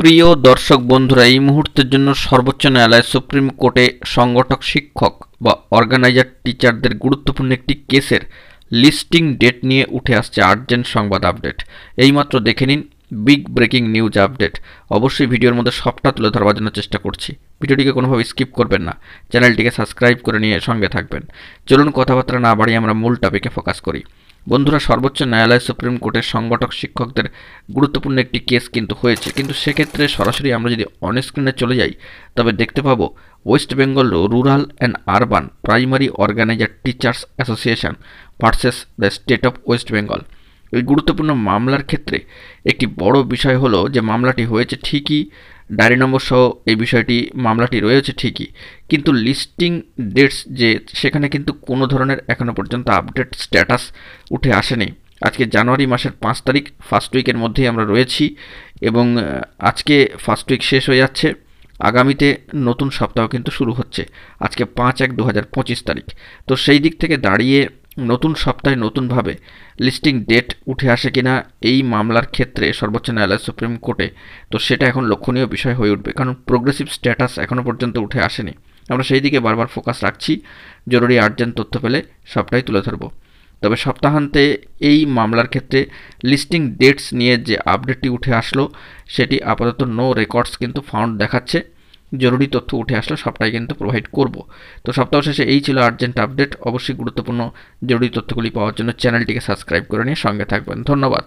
প্রিয় দর্শক বন্ধুরা, এই মুহূর্তের জন্য সর্বোচ্চ ন্যায়ালয় সুপ্রিম কোর্টে সংগঠক শিক্ষক বা অর্গানাইজার টিচারদের গুরুত্বপূর্ণ একটি কেসের লিস্টিং ডেট নিয়ে উঠে আসছে আর্জেন্ট সংবাদ আপডেট। এইমাত্র দেখে নিন বিগ ব্রেকিং নিউজ আপডেট। অবশ্যই ভিডিওর মধ্যে সবটা তুলে ধরবার জন্য চেষ্টা করছি, ভিডিওটিকে কোনোভাবে স্কিপ করবেন না, চ্যানেলটিকে সাবস্ক্রাইব করে নিয়ে সঙ্গে থাকবেন। চলুন কথাবার্তা না বাড়িয়ে আমরা মূল টপিকে ফোকাস করি। বন্ধুরা, সর্বোচ্চ ন্যায়ালয় সুপ্রিম কোর্টের সংগঠক শিক্ষকদের গুরুত্বপূর্ণ একটি কেস কিন্তু হয়েছে, কিন্তু সেক্ষেত্রে সরাসরি আমরা যদি অন স্ক্রিনে চলে যাই তবে দেখতে পাবো West Bengal rural and urban primary organiser teachers association versus the state of West Bengal. এই গুরুত্বপূর্ণ মামলার ক্ষেত্রে একটি বড় বিষয় হলো যে মামলাটি হয়েছে ঠিকই, ডায়েরি নম্বর সহ এই বিষয়টি মামলাটি রয়েছে ঠিকই, কিন্তু লিস্টিং ডেটস যে সেখানে কিন্তু কোনো ধরনের এখনও পর্যন্ত আপডেট স্ট্যাটাস উঠে আসেনি। আজকে জানুয়ারি মাসের 5 তারিখ, ফার্স্ট উইকের মধ্যেই আমরা রয়েছি এবং আজকে ফার্স্ট উইক শেষ হয়ে যাচ্ছে, আগামীতে নতুন সপ্তাহ কিন্তু শুরু হচ্ছে। আজকে 5/1/2025 তারিখ। তো সেই দিক থেকে দাঁড়িয়ে নতুন সপ্তাহে নতুনভাবে লিস্টিং ডেট উঠে আসে কিনা এই মামলার ক্ষেত্রে সর্বোচ্চ ন্যায়ালয় সুপ্রিম কোর্টে, তো সেটা এখন লক্ষণীয় বিষয় হয়ে উঠবে, কারণ প্রোগ্রেসিভ স্ট্যাটাস এখনও পর্যন্ত উঠে আসেনি। আমরা সেই দিকে বারবার ফোকাস রাখছি, জরুরি আর্জেন্ট তথ্য পেলে সবটাই তুলে ধরব। তবে সপ্তাহান্তে এই মামলার ক্ষেত্রে লিস্টিং ডেটস নিয়ে যে আপডেটটি উঠে আসলো সেটি আপাতত নো রেকর্ডস কিন্তু ফাউন্ড দেখাচ্ছে। জরুরি তথ্য উঠে আসলে সবটাই কিন্তু প্রোভাইড করব। তো সপ্তাহ শেষে এই ছিল আর্জেন্ট আপডেট। অবশ্যই গুরুত্বপূর্ণ জরুরি তথ্যগুলি পাওয়ার জন্য চ্যানেলটিকে সাবস্ক্রাইব করে নিয়ে সঙ্গে থাকবেন। ধন্যবাদ।